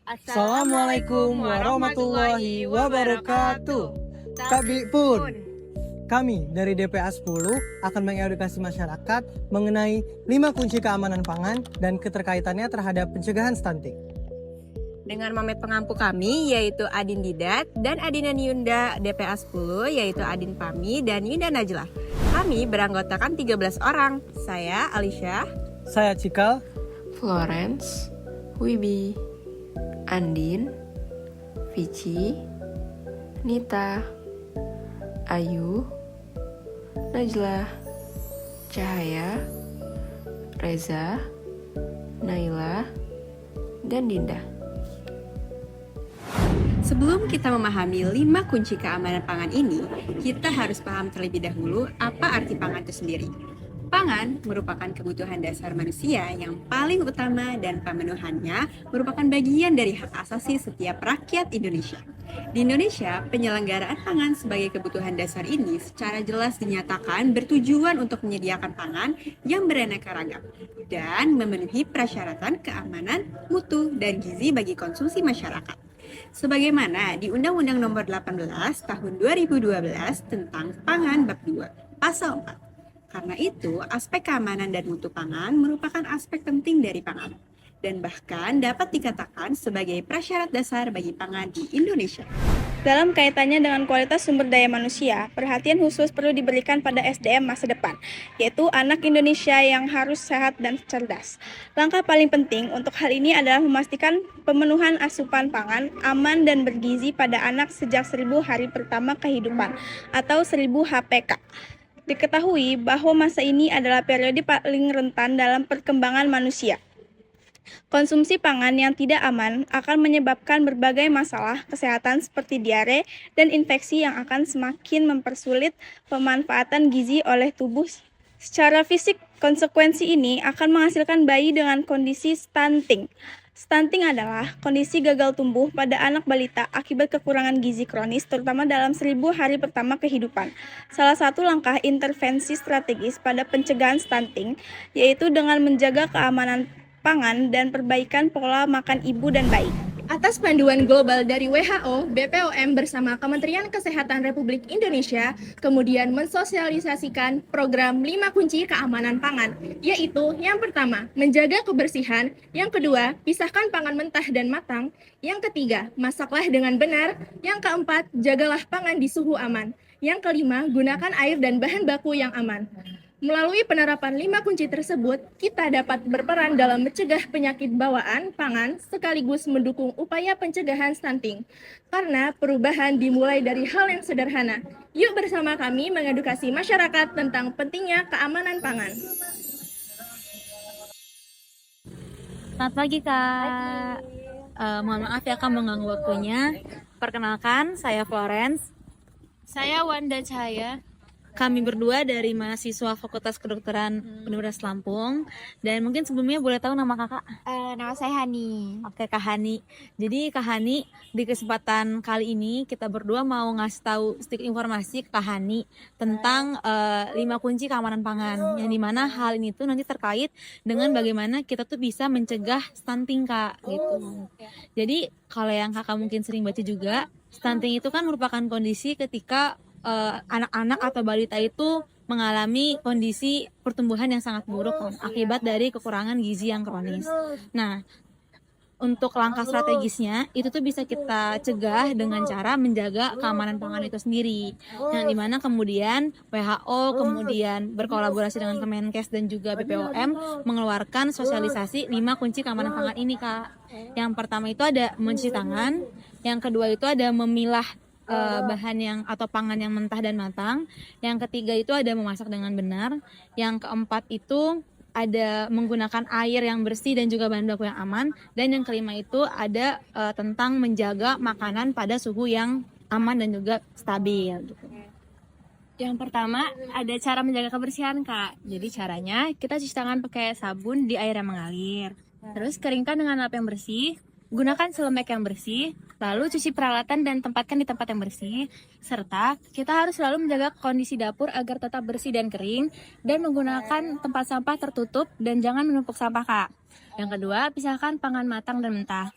Assalamualaikum warahmatullahi wabarakatuh. Kak Pun, kami dari DPA 10 akan mengedukasi masyarakat mengenai 5 kunci keamanan pangan dan keterkaitannya terhadap pencegahan stunting. Dengan mamet pengampu kami yaitu Adin Didat dan Adinan Yunda DPA 10 yaitu Adin Pami dan Yunda Najlah. Kami beranggotakan 13 orang. Saya Alicia, Saya Cikal, Florence, Wibi, Andin, Vici, Nita, Ayu, Najlah, Cahaya, Reza, Naila, dan Dinda. sebelum kita memahami 5 kunci keamanan pangan ini, kita harus paham terlebih dahulu apa arti pangan itu sendiri. Pangan merupakan kebutuhan dasar manusia yang paling utama dan pemenuhannya merupakan bagian dari hak asasi setiap rakyat Indonesia. Di Indonesia, penyelenggaraan pangan sebagai kebutuhan dasar ini secara jelas dinyatakan bertujuan untuk menyediakan pangan yang beraneka ragam dan memenuhi persyaratan keamanan, mutu, dan gizi bagi konsumsi masyarakat. Sebagaimana di Undang-Undang Nomor 18 Tahun 2012 tentang Pangan Bab 2, Pasal 4. Karena itu, aspek keamanan dan mutu pangan merupakan aspek penting dari pangan dan bahkan dapat dikatakan sebagai prasyarat dasar bagi pangan di Indonesia. Dalam kaitannya dengan kualitas sumber daya manusia, perhatian khusus perlu diberikan pada SDM masa depan, yaitu anak Indonesia yang harus sehat dan cerdas. Langkah paling penting untuk hal ini adalah memastikan pemenuhan asupan pangan aman dan bergizi pada anak sejak 1000 hari pertama kehidupan atau 1000 HPK. Diketahui bahwa masa ini adalah periode paling rentan dalam perkembangan manusia. Konsumsi pangan yang tidak aman akan menyebabkan berbagai masalah kesehatan seperti diare dan infeksi yang akan semakin mempersulit pemanfaatan gizi oleh tubuh. Secara fisik, konsekuensi ini akan menghasilkan bayi dengan kondisi stunting. Stunting adalah kondisi gagal tumbuh pada anak balita akibat kekurangan gizi kronis, terutama dalam 1000 hari pertama kehidupan. Salah satu langkah intervensi strategis pada pencegahan stunting yaitu dengan menjaga keamanan pangan dan perbaikan pola makan ibu dan bayi. Atas panduan global dari WHO, BPOM bersama Kementerian Kesehatan Republik Indonesia kemudian mensosialisasikan program 5 kunci keamanan pangan, yaitu yang pertama, menjaga kebersihan, yang kedua, pisahkan pangan mentah dan matang, yang ketiga, masaklah dengan benar, yang keempat, jagalah pangan di suhu aman, yang kelima, gunakan air dan bahan baku yang aman. Melalui penerapan 5 kunci tersebut, kita dapat berperan dalam mencegah penyakit bawaan pangan sekaligus mendukung upaya pencegahan stunting. Karena perubahan dimulai dari hal yang sederhana. Yuk bersama kami mengedukasi masyarakat tentang pentingnya keamanan pangan. Selamat pagi Kak. Mohon maaf ya Kak mengganggu waktunya. Perkenalkan, saya Florence. Saya Wanda Cahaya. Kami berdua dari mahasiswa Fakultas Kedokteran Universitas Lampung. Dan mungkin sebelumnya boleh tahu nama kakak? Nama saya Hani. Oke Kak Hani. Jadi Kak Hani, di kesempatan kali ini kita berdua mau ngasih tahu sedikit informasi ke Kak Hani tentang 5 kunci keamanan pangan. Yang dimana hal ini tuh nanti terkait dengan bagaimana kita tuh bisa mencegah stunting Kak gitu. Jadi kalau yang kakak mungkin sering baca juga, stunting itu kan merupakan kondisi ketika anak-anak atau balita itu mengalami kondisi pertumbuhan yang sangat buruk kan, akibat dari kekurangan gizi yang kronis. Nah, untuk langkah strategisnya itu tuh bisa kita cegah dengan cara menjaga keamanan pangan itu sendiri. Yang dimana kemudian WHO kemudian berkolaborasi dengan Kemenkes dan juga BPOM mengeluarkan sosialisasi 5 kunci keamanan pangan ini Kak. Yang pertama itu ada mencuci tangan, yang kedua itu ada memilah bahan yang atau pangan yang mentah dan matang. Yang ketiga itu ada memasak dengan benar. Yang keempat itu ada menggunakan air yang bersih dan juga bahan baku yang aman. Dan yang kelima itu ada tentang menjaga makanan pada suhu yang aman dan juga stabil gitu. Yang pertama, ada cara menjaga kebersihan, Kak. Jadi caranya, kita cuci tangan pakai sabun di air yang mengalir. Terus keringkan dengan lap yang bersih. Gunakan selemek yang bersih, lalu cuci peralatan dan tempatkan di tempat yang bersih, serta kita harus selalu menjaga kondisi dapur agar tetap bersih dan kering, dan menggunakan tempat sampah tertutup dan jangan menumpuk sampah, Kak. Yang kedua, pisahkan pangan matang dan mentah.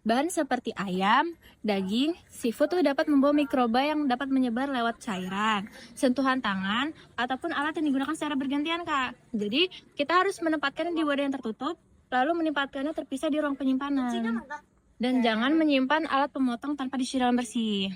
Bahan seperti ayam, daging, seafood tuh dapat membawa mikroba yang dapat menyebar lewat cairan, sentuhan tangan, ataupun alat yang digunakan secara bergantian, Kak. Jadi, kita harus menempatkannya di wadah yang tertutup, lalu menempatkannya terpisah di ruang penyimpanan. Dan jangan menyimpan alat pemotong tanpa disiram bersih.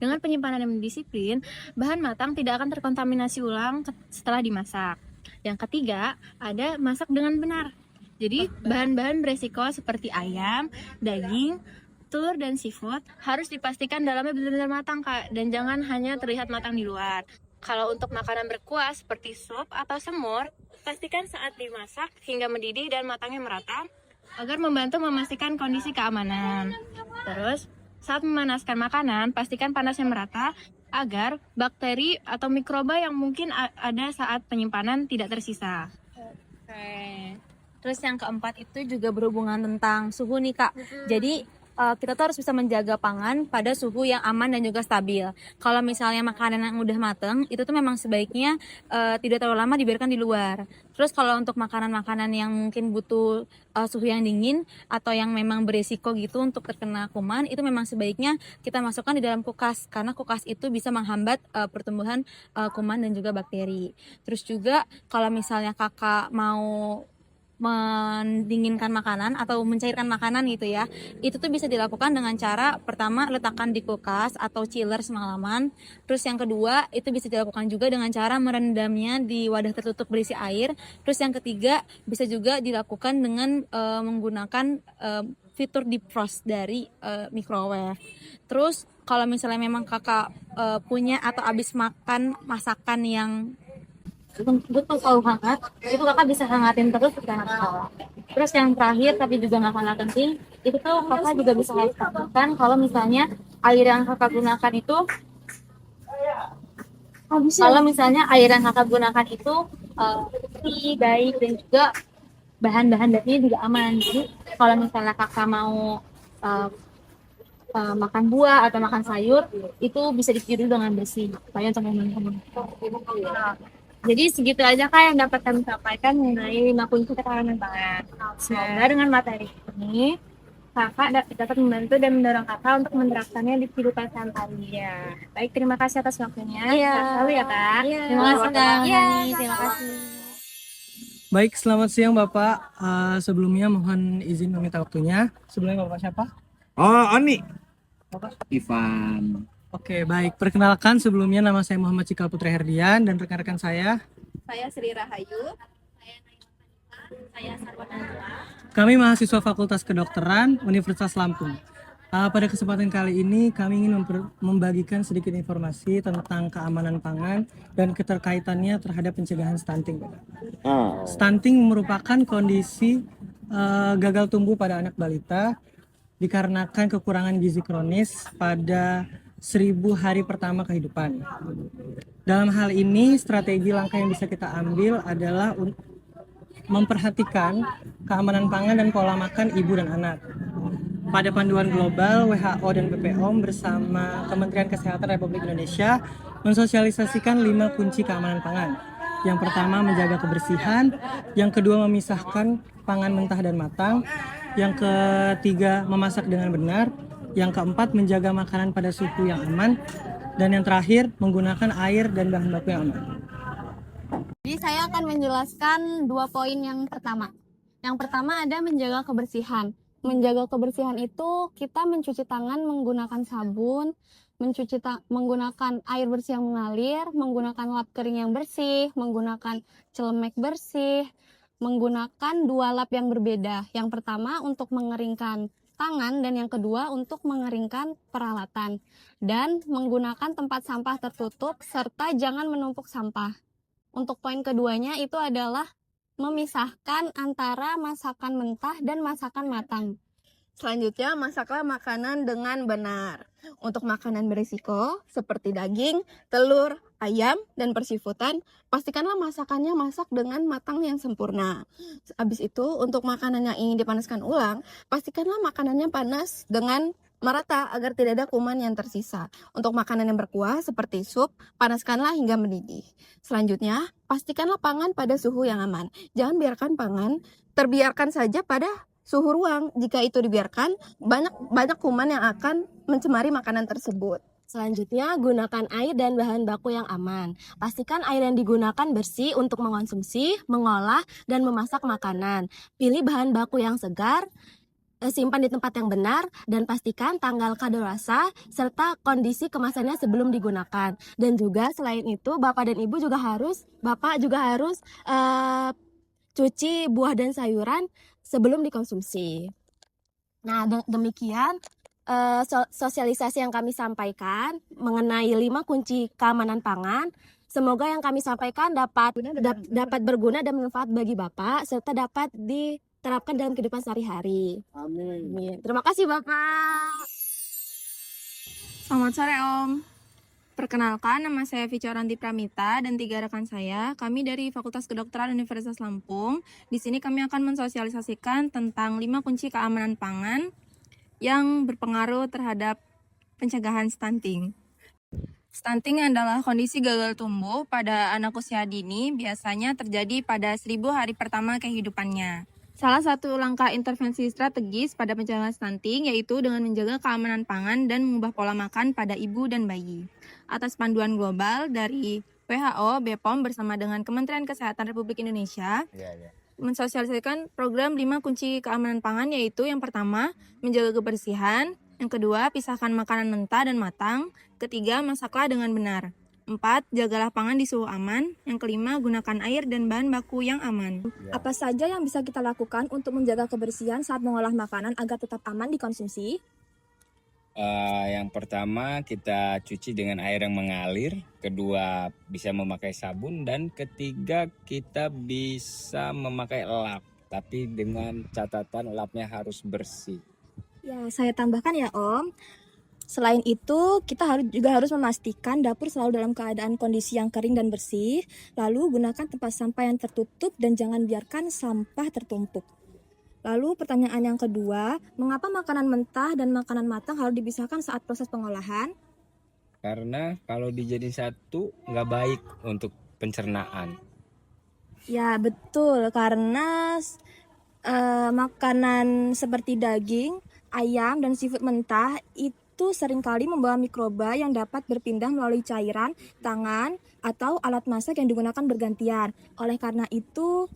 Dengan penyimpanan yang disiplin, bahan matang tidak akan terkontaminasi ulang setelah dimasak. Yang ketiga, ada masak dengan benar. Jadi, bahan-bahan beresiko seperti ayam, daging, telur, dan seafood harus dipastikan dalamnya benar-benar matang, Kak. Dan jangan hanya terlihat matang di luar. Kalau untuk makanan berkuah seperti sup atau semur, pastikan saat dimasak hingga mendidih dan matangnya merata agar membantu memastikan kondisi keamanan. Terus, saat memanaskan makanan, pastikan panasnya merata agar bakteri atau mikroba yang mungkin ada saat penyimpanan tidak tersisa. Oke. Terus yang keempat itu juga berhubungan tentang suhu nih Kak. Jadi kita tuh harus bisa menjaga pangan pada suhu yang aman dan juga stabil. Kalau misalnya makanan yang udah mateng, itu tuh memang sebaiknya tidak terlalu lama dibiarkan di luar. Terus kalau untuk makanan-makanan yang mungkin butuh suhu yang dingin atau yang memang beresiko gitu untuk terkena kuman, itu memang sebaiknya kita masukkan di dalam kulkas karena kulkas itu bisa menghambat pertumbuhan kuman dan juga bakteri. Terus juga kalau misalnya kakak mau mendinginkan makanan atau mencairkan makanan gitu ya, itu tuh bisa dilakukan dengan cara pertama letakkan di kulkas atau chiller semalaman. Terus yang kedua itu bisa dilakukan juga dengan cara merendamnya di wadah tertutup berisi air. Terus yang ketiga bisa juga dilakukan dengan menggunakan fitur defrost dari microwave. Terus kalau misalnya memang kakak punya atau habis makan masakan yang butuh selalu hangat, itu kakak bisa hangatin terus ketika kakak. Terus yang terakhir tapi juga nggak kalah penting, itu tuh kakak juga bisa pastikan kalau misalnya air yang kakak gunakan itu bersih, baik, dan juga bahan-bahan dasarnya juga aman. Jadi kalau misalnya kakak mau makan buah atau makan sayur, itu bisa dicuci dulu dengan bersih supaya untuk aman. Jadi segitu aja Kak yang dapat kami sampaikan mengenai 5 kunci ketahanan pangan. Semoga dengan materi ini Kakak dapat membantu dan mendorong Kakak untuk menerapkannya di kehidupan sehari-hari. Ya. Baik, terima kasih atas waktunya. Sehat selalu ya Kak. Terima kasih Kak. Terima kasih. Baik, selamat siang Bapak. Sebelumnya mohon izin meminta waktunya. Sebelumnya Bapak siapa? Oh, Ani. Bapak? Ivan. Oke, baik. Perkenalkan sebelumnya nama saya Muhammad Cikal Putra Herdian dan rekan-rekan saya. Saya Sri Rahayu. Kami mahasiswa Fakultas Kedokteran Universitas Lampung. Pada kesempatan kali ini kami ingin membagikan sedikit informasi tentang keamanan pangan dan keterkaitannya terhadap pencegahan stunting. Stunting merupakan kondisi gagal tumbuh pada anak balita dikarenakan kekurangan gizi kronis pada 1000 hari pertama kehidupan. Dalam hal ini, strategi langkah yang bisa kita ambil adalah memperhatikan keamanan pangan dan pola makan ibu dan anak. Pada panduan global, WHO dan BPOM bersama Kementerian Kesehatan Republik Indonesia mensosialisasikan 5 kunci keamanan pangan. Yang pertama, menjaga kebersihan. Yang kedua, memisahkan pangan mentah dan matang. Yang ketiga, memasak dengan benar. Yang keempat, menjaga makanan pada suhu yang aman. Dan yang terakhir, menggunakan air dan bahan baku yang aman. Jadi saya akan menjelaskan 2 poin yang pertama. Yang pertama ada menjaga kebersihan. Menjaga kebersihan itu kita mencuci tangan menggunakan sabun, menggunakan air bersih yang mengalir, menggunakan lap kering yang bersih, menggunakan celemek bersih, menggunakan 2 lap yang berbeda. Yang pertama untuk mengeringkan tangan dan yang kedua untuk mengeringkan peralatan, dan menggunakan tempat sampah tertutup serta jangan menumpuk sampah. Untuk poin keduanya itu adalah memisahkan antara masakan mentah dan masakan matang. Selanjutnya, masaklah makanan dengan benar. Untuk makanan berisiko seperti daging, telur, ayam, dan persifutan, pastikanlah masakannya masak dengan matang yang sempurna. Habis itu, untuk makanan yang ingin dipanaskan ulang, pastikanlah makanannya panas dengan merata agar tidak ada kuman yang tersisa. Untuk makanan yang berkuah seperti sup, panaskanlah hingga mendidih. Selanjutnya, pastikanlah pangan pada suhu yang aman. Jangan biarkan pangan terbiarkan saja pada suhu ruang. Jika itu dibiarkan, banyak kuman yang akan mencemari makanan tersebut. Selanjutnya, gunakan air dan bahan baku yang aman. Pastikan air yang digunakan bersih untuk mengonsumsi, mengolah, dan memasak makanan. Pilih bahan baku yang segar, simpan di tempat yang benar, dan pastikan tanggal kadaluarsa serta kondisi kemasannya sebelum digunakan. Dan juga selain itu, Bapak juga harus cuci buah dan sayuran sebelum dikonsumsi. Nah, demikian sosialisasi yang kami sampaikan mengenai 5 kunci keamanan pangan. Semoga yang kami sampaikan dapat berguna dan bermanfaat bagi Bapak serta dapat diterapkan dalam kehidupan sehari-hari. Amin. Terima kasih Bapak. Selamat sore Om. Perkenalkan, nama saya Vici Oranti Pramita dan 3 rekan saya. Kami dari Fakultas Kedokteran Universitas Lampung. Di sini kami akan mensosialisasikan tentang 5 kunci keamanan pangan yang berpengaruh terhadap pencegahan stunting. Stunting adalah kondisi gagal tumbuh pada anak usia dini, biasanya terjadi pada 1000 hari pertama kehidupannya. Salah satu langkah intervensi strategis pada pencegahan stunting yaitu dengan menjaga keamanan pangan dan mengubah pola makan pada ibu dan bayi. Atas panduan global dari WHO, BPOM bersama dengan Kementerian Kesehatan Republik Indonesia, mensosialisasikan program 5 kunci keamanan pangan, yaitu yang pertama, menjaga kebersihan, yang kedua, pisahkan makanan mentah dan matang, ketiga, masaklah dengan benar, 4, jagalah pangan di suhu aman, yang kelima, gunakan air dan bahan baku yang aman. Apa saja yang bisa kita lakukan untuk menjaga kebersihan saat mengolah makanan agar tetap aman dikonsumsi? Yang pertama kita cuci dengan air yang mengalir, kedua bisa memakai sabun, dan ketiga kita bisa memakai lap, tapi dengan catatan lapnya harus bersih. Ya, saya tambahkan ya Om. Selain itu, kita juga harus memastikan dapur selalu dalam keadaan kondisi yang kering dan bersih. Lalu gunakan tempat sampah yang tertutup dan jangan biarkan sampah tertumpuk. Lalu pertanyaan yang kedua, mengapa makanan mentah dan makanan matang harus dipisahkan saat proses pengolahan? Karena kalau dijadiin satu nggak baik untuk pencernaan. Ya betul, karena makanan seperti daging, ayam, dan seafood mentah itu seringkali membawa mikroba yang dapat berpindah melalui cairan, tangan, atau alat masak yang digunakan bergantian. Oleh karena itu,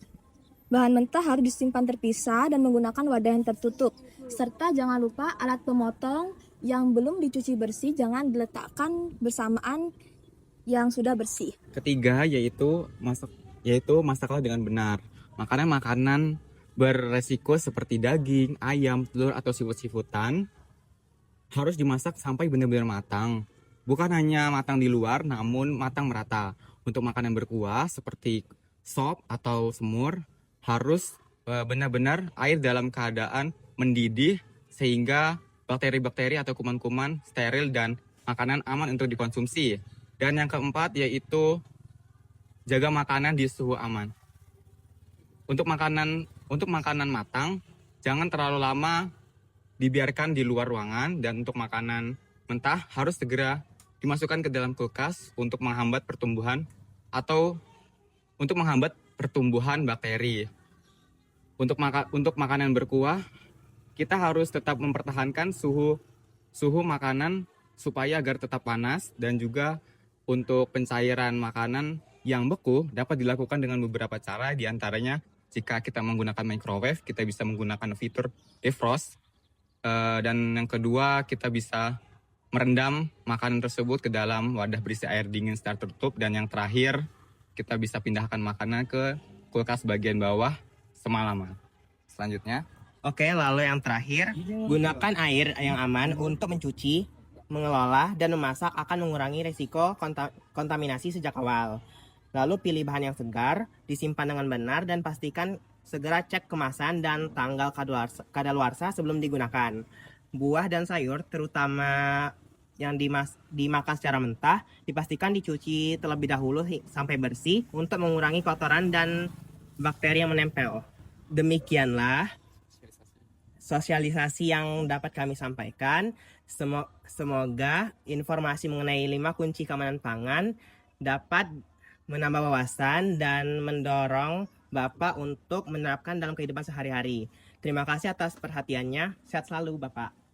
bahan mentah harus disimpan terpisah dan menggunakan wadah yang tertutup. Serta jangan lupa alat pemotong yang belum dicuci bersih jangan diletakkan bersamaan yang sudah bersih. Ketiga yaitu masaklah dengan benar. Makanan beresiko seperti daging, ayam, telur atau seafood-seafoodan harus dimasak sampai benar-benar matang. Bukan hanya matang di luar, namun matang merata. Untuk makanan berkuah seperti sop atau semur, harus benar-benar air dalam keadaan mendidih sehingga bakteri-bakteri atau kuman-kuman steril dan makanan aman untuk dikonsumsi. Dan yang keempat yaitu jaga makanan di suhu aman. Untuk makanan matang, jangan terlalu lama dibiarkan di luar ruangan, dan untuk makanan mentah harus segera dimasukkan ke dalam kulkas untuk menghambat pertumbuhan bakteri. Untuk makanan berkuah, kita harus tetap mempertahankan suhu makanan supaya agar tetap panas, dan juga untuk pencairan makanan yang beku dapat dilakukan dengan beberapa cara, diantaranya jika kita menggunakan microwave, kita bisa menggunakan fitur defrost, dan yang kedua kita bisa merendam makanan tersebut ke dalam wadah berisi air dingin secara tertutup, dan yang terakhir kita bisa pindahkan makanan ke kulkas bagian bawah semalaman. Selanjutnya, oke, lalu yang terakhir, gunakan air yang aman untuk mencuci, mengelola, dan memasak akan mengurangi risiko kontaminasi sejak awal. Lalu pilih bahan yang segar, disimpan dengan benar, dan pastikan segera cek kemasan dan tanggal kadaluarsa sebelum digunakan. Buah dan sayur, terutama yang dimakan secara mentah, dipastikan dicuci terlebih dahulu sampai bersih untuk mengurangi kotoran dan bakteri yang menempel. Demikianlah sosialisasi yang dapat kami sampaikan. Semoga informasi mengenai 5 kunci keamanan pangan dapat menambah wawasan dan mendorong Bapak untuk menerapkan dalam kehidupan sehari-hari. Terima kasih atas perhatiannya. Sehat selalu, Bapak.